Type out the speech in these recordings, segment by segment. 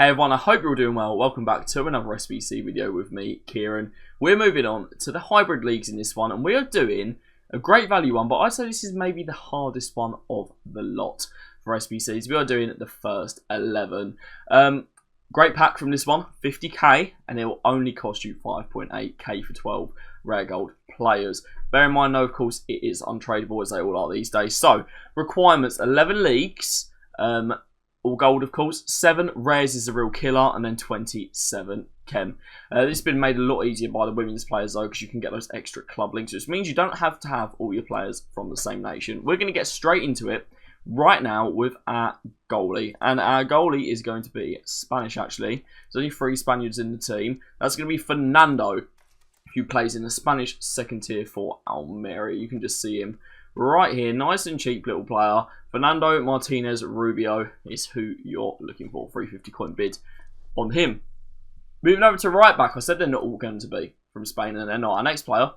Hey everyone, I hope you're all doing well. Welcome back to another SBC video with me, Kieran. We're moving on to the hybrid leagues in this one, and we are doing a great value one, but I'd say this is maybe the hardest one of the lot for SBCs. We are doing the first 11. Great pack from this one, 50k, and it will only cost you 5.8k for 12 rare gold players. Bear in mind, though, of course, it is untradeable as they all are these days. So, requirements, 11 leagues, all gold, of course. 7 rares is a real killer, and then 27 chem. This has been made a lot easier by the women's players, though, because you can get those extra club links, which means you don't have to have all your players from the same nation. We're going to get straight into it right now with our goalie, and our goalie is going to be Spanish. Actually, there's only 3 Spaniards in the team. That's going to be Fernando, who plays in the Spanish second tier for Almeria. You can just see him right here, nice and cheap little player. Fernando Martinez Rubio is who you're looking for. 350 coin bid on him. Moving over to right back, I said they're not all going to be from Spain, and they're not. Our next player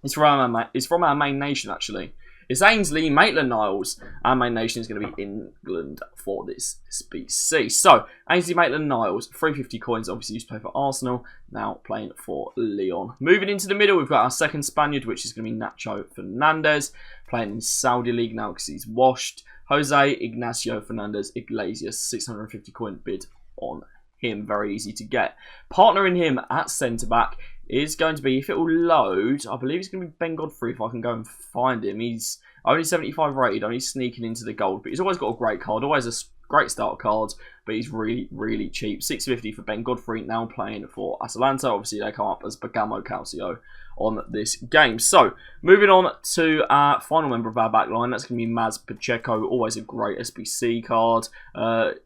is from our main nation, actually. It's Ainsley Maitland-Niles. Our main nation is going to be England for this SBC. So, Ainsley Maitland-Niles, 350 coins, obviously used to play for Arsenal, now playing for Lyon. Moving into the middle, we've got our second Spaniard, which is going to be Nacho Fernandez, playing in Saudi League now because he's washed. Jose Ignacio Fernandez Iglesias, 650 coin bid on him, very easy to get. Partnering him at centre-back is going to be, if it will load, I believe it's going to be Ben Godfrey if I can go and find him. He's only 75 rated, only sneaking into the gold, but he's always got a great card, always a great start card, but he's really, really cheap. 650 for Ben Godfrey, now playing for Atalanta. Obviously, they come up as Bergamo Calcio on this game. So, moving on to our final member of our back line, that's going to be Maz Pacheco, always a great SBC card.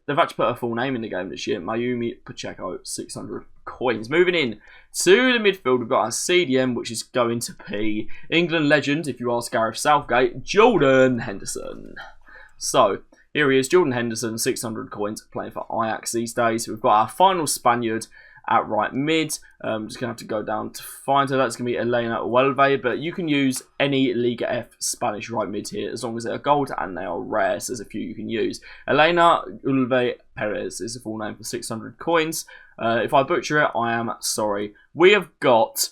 They've actually put a full name in the game this year, Mayumi Pacheco, 600 coins. Moving in to the midfield, we've got our CDM, which is going to be England legend, if you ask Gareth Southgate, Jordan Henderson. So, here he is, Jordan Henderson, 600 coins, playing for Ajax these days. We've got our final Spaniard at right mid. I'm just going to have to go down to find her. That's going to be Elena Huelve, but you can use any Liga F Spanish right mid here as long as they're gold and they are rare. So there's a few you can use. Elena Huelve Perez is the full name for 600 coins. If I butcher it, I am sorry. We have got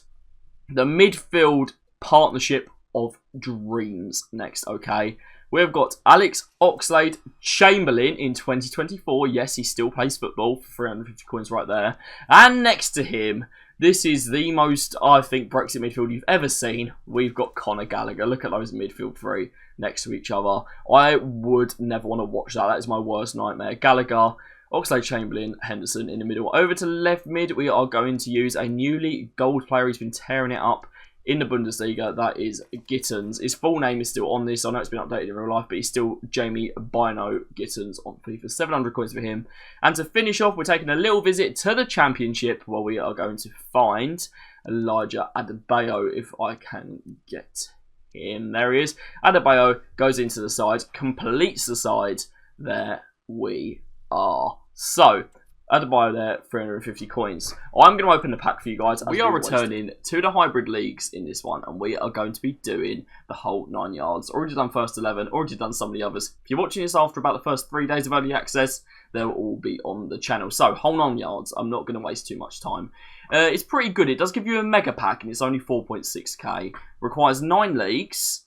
the midfield partnership of dreams next, okay? We've got Alex Oxlade-Chamberlain in 2024. Yes, he still plays football for 350 coins right there. And next to him, this is the most, I think, Brexit midfield you've ever seen. We've got Conor Gallagher. Look at those midfield 3 next to each other. I would never want to watch that. That is my worst nightmare. Gallagher, Oxlade-Chamberlain, Henderson in the middle. Over to left mid, we are going to use a newly gold player. He's been tearing it up in the Bundesliga. That is Gittens. His full name is still on this. I know it's been updated in real life, but he's still Jamie Bino Gittens on FIFA. 700 coins for him. And to finish off, we're taking a little visit to the Championship where we are going to find Elijah Adebayo, if I can get him. There he is. Adebayo goes into the side, completes the side. There we are. So, Adebayo there, 350 coins. I'm going to open the pack for you guys. We are returning to the hybrid leagues in this one, and we are going to be doing the whole 9 yards. Already done first 11, already done some of the others. If you're watching this after about the first 3 days of early access, they'll all be on the channel. So, whole 9 yards. I'm not going to waste too much time. It's pretty good. It does give you a mega pack, and it's only 4.6k. Requires 9 leagues.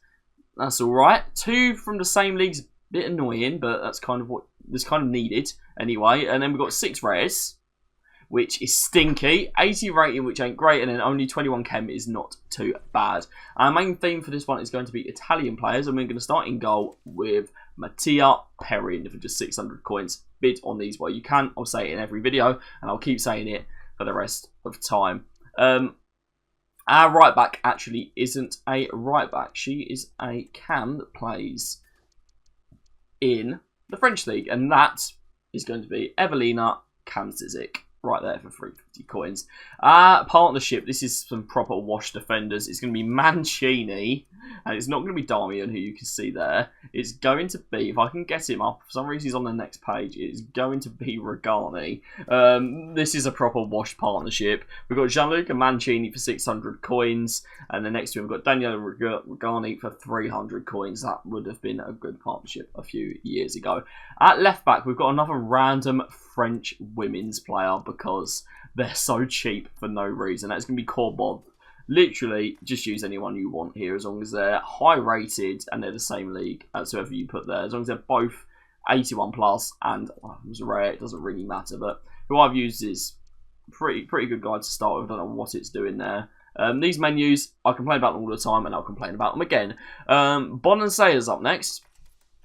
That's alright. 2 from the same leagues. Bit annoying, but that's kind of what was kind of needed anyway. And then we've got 6 rares, which is stinky. 80 rating, which ain't great, and then only 21 chem is not too bad. Our main theme for this one is going to be Italian players, and we're going to start in goal with Mattia Perin for just 600 coins. Bid on these while you can. I'll say it in every video, and I'll keep saying it for the rest of time. Our right back actually isn't a right back. She is a cam that plays in the French league, and that is going to be Evelina Kamzizik right there for 250 coins. Partnership, this is some proper wash defenders. It's going to be Mancini, and it's not going to be Darmian, who you can see there. It's going to be, if I can get him up, for some reason he's on the next page, it's going to be Regani. This is a proper wash partnership. We've got Gianluca Mancini for 600 coins, and the next to him we've got Daniele Regani for 300 coins. That would have been a good partnership a few years ago. At left back, we've got another random French women's player because they're so cheap for no reason. That's going to be Corbod. Literally, just use anyone you want here as long as they're high rated and they're the same league as whoever you put there. As long as they're both 81 plus and it was rare, it doesn't really matter. But who I've used is pretty good guide to start with. I don't know what it's doing there. These menus, I complain about them all the time and I'll complain about them again. Bonanzaya's up next.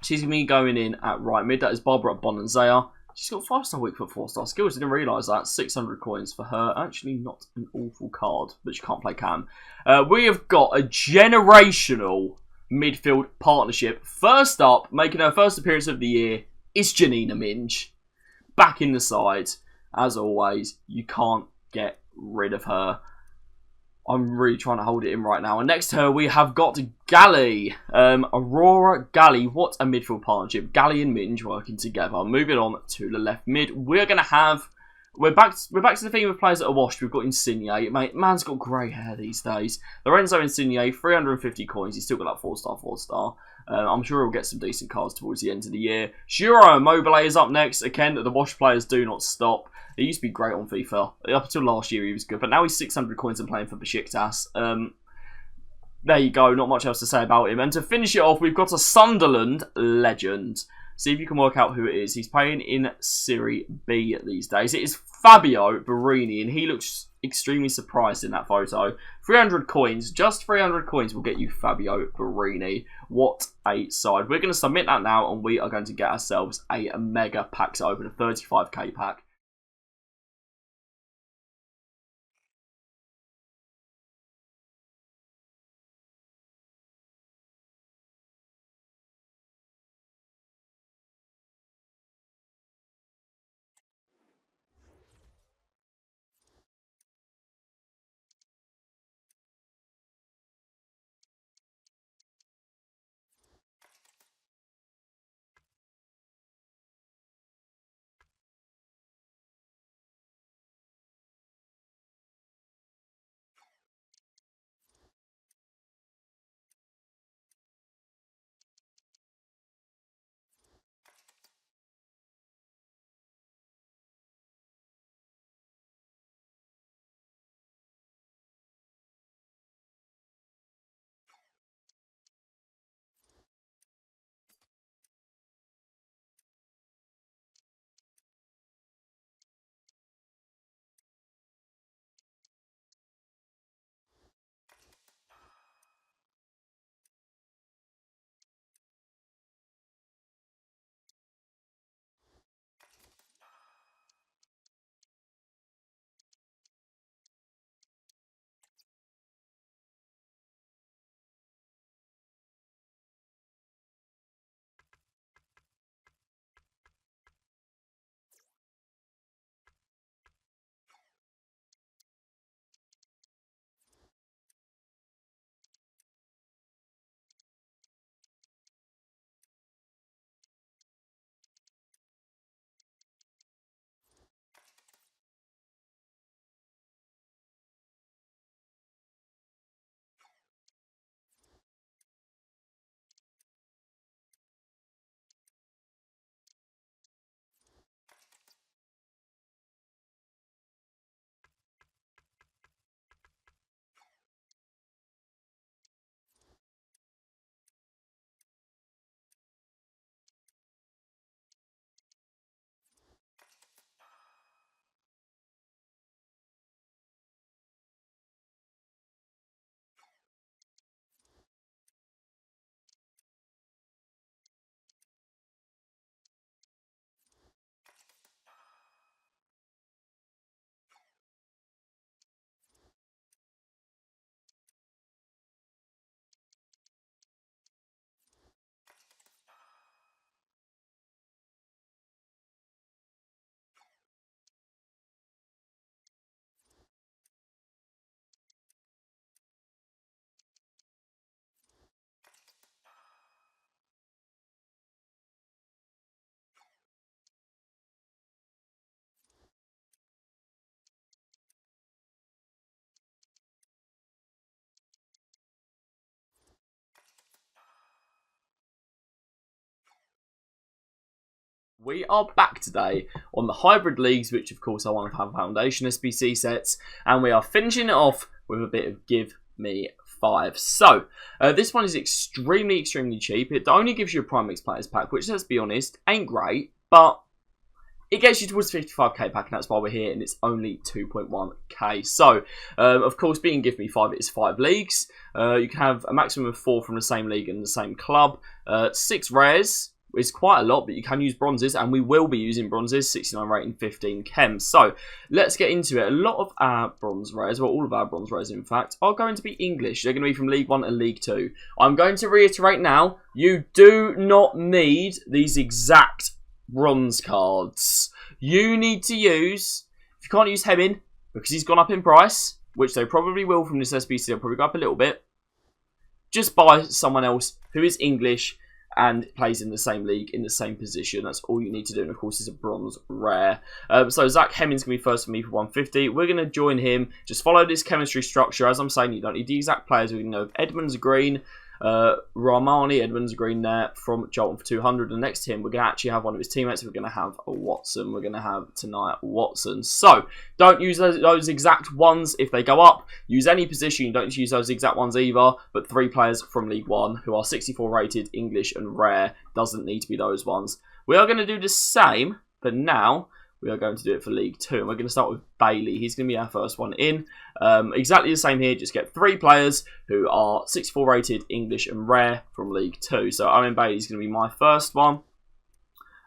She's going to be going in at right mid. That is Barbara Bonanzaya. She's got 5-star weak foot, 4-star skills. I didn't realise that. 600 coins for her. Actually, not an awful card, but she can't play Cam. We have got a generational midfield partnership. First up, making her first appearance of the year, is Janina Minge. Back in the side. As always, you can't get rid of her. I'm really trying to hold it in right now. And next to her, we have got Gally. Aurora Gally. What a midfield partnership. Gally and Minge working together. Moving on to the left mid. We're going to have... We're back to the theme of players that are washed. We've got Insigne. Man's got grey hair these days. Lorenzo Insigne, 350 coins. He's still got that 4-star, 4-star. I'm sure he'll get some decent cards towards the end of the year. Juro Immobile is up next. Again, the wash players do not stop. He used to be great on FIFA. Up until last year, he was good. But now he's 600 coins and playing for Besiktas. There you go. Not much else to say about him. And to finish it off, we've got a Sunderland legend. See if you can work out who it is. He's playing in Serie B these days. It is Fabio Barini, and he looks extremely surprised in that photo. 300 coins. Just 300 coins will get you Fabio Barini. What a side. We're going to submit that now, and we are going to get ourselves a mega pack to open, a 35k pack. We are back today on the hybrid leagues, which of course are one of our foundation SBC sets, and we are finishing it off with a bit of Give Me 5. So, this one is extremely cheap. It only gives you a Prime Mix Players pack, which, let's be honest, ain't great, but it gets you towards 55k pack, and that's why we're here, and it's only 2.1k. So, of course, being Give Me 5, it is 5 leagues. You can have a maximum of 4 from the same league and the same club. 6 rares is quite a lot, but you can use bronzes, and we will be using bronzes, 69 rating, 15 chem. So, let's get into it. A lot of our bronze rares, well, all of our bronze rares, in fact, are going to be English. They're going to be from League 1 and League 2. I'm going to reiterate now, you do not need these exact bronze cards. You need to use, if you can't use Hemin, because he's gone up in price, which they probably will from this SBC, they'll probably go up a little bit, just buy someone else who is English and plays in the same league, in the same position. That's all you need to do, and of course it's a bronze rare. So Zach Hemming's going to be first for me for 150. We're going to join him. Just follow this chemistry structure. As I'm saying, you don't need the exact players. We know Edmonds green, Rahmani, Edmonds green there from Jolton for 200, and next to him we're going to actually have one of his teammates. We're going to have a Watson. We're going to have tonight Watson. So don't use those exact ones if they go up. Use any position. You don't need to use those exact ones either, but 3 players from League 1 who are 64 rated, English and rare. Doesn't need to be those ones. We are going to do the same, but now we are going to do it for League 2. And we're going to start with Bailey. He's going to be our first one in. Exactly the same here. Just get 3 players who are 64 rated, English and rare from League 2. So Owen Bailey's going to be my first one.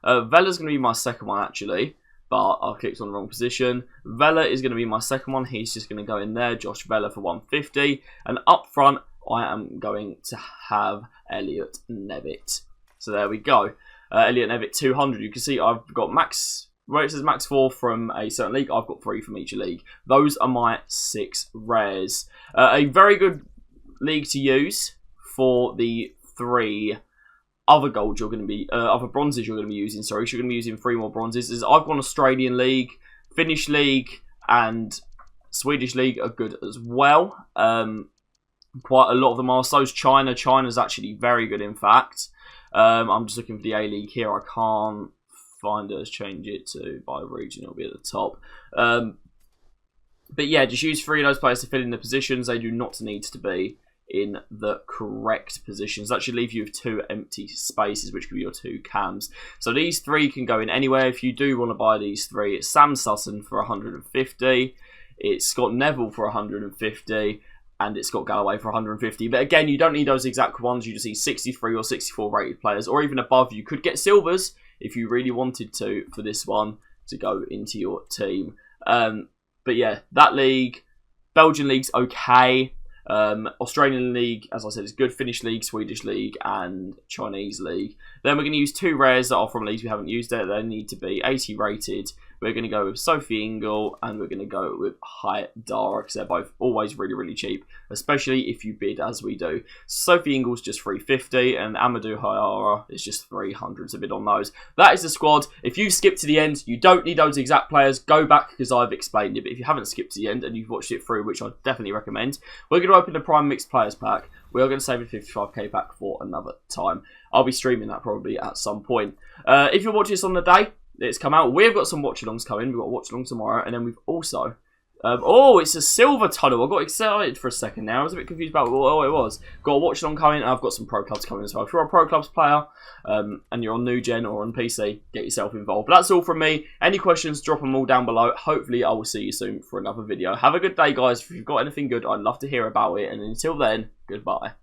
Vella's going to be my second one, actually. But I clicked on the wrong position. Vella is going to be my second one. He's just going to go in there. Josh Vella for 150. And up front, I am going to have Elliot Nevitt. So there we go. Elliot Nevitt 200. You can see I've got max, where it says max 4 from a certain league, I've got 3 from each league. Those are my 6 rares. A very good league to use for the 3 other gold you're going to be, other bronzes you're going to be using. Sorry, so you're going to be using 3 more bronzes. I've got an Australian league, Finnish league, and Swedish league are good as well. Quite a lot of them are. So's China. China's actually very good, in fact. I'm just looking for the A league here. I can't find us, change it to by region, it'll be at the top. But yeah, just use 3 of those players to fill in the positions. They do not need to be in the correct positions. That should leave you with 2 empty spaces, which could be your 2 cams. So these 3 can go in anywhere. If you do want to buy these 3, it's Sam Sutton for 150, it's Scott Neville for 150, and it's got Galloway for 150. But again, you don't need those exact ones. You just need 63 or 64 rated players, or even above. You could get silvers if you really wanted to for this one to go into your team. But yeah, that league, Belgian league's okay. Australian league, as I said, is good. Finnish league, Swedish league, and Chinese league. Then we're going to use 2 rares that are from leagues we haven't used yet. They need to be 80 rated. We're going to go with Sophie Ingle, and we're going to go with Haidara, because they're both always really cheap, especially if you bid as we do. Sophie Ingle's just 350, and Amadou Haidara is just 300 to bid on those. That is the squad. If you skip to the end, you don't need those exact players. Go back, because I've explained it. But if you haven't skipped to the end and you've watched it through, which I definitely recommend, we're going to open the Prime Mixed Players pack. We are going to save a 55k pack for another time. I'll be streaming that probably at some point. If you're watching this on the day it's come out, we've got some watch-alongs coming. We've got a watch-along tomorrow, and then we've also... oh, it's a silver tunnel. I got excited for a second now. I was a bit confused about what it was. Got a watch-along coming, and I've got some Pro Clubs coming as well. If you're a Pro Clubs player, and you're on New Gen or on PC, get yourself involved. But that's all from me. Any questions, drop them all down below. Hopefully, I will see you soon for another video. Have a good day, guys. If you've got anything good, I'd love to hear about it. And until then, goodbye.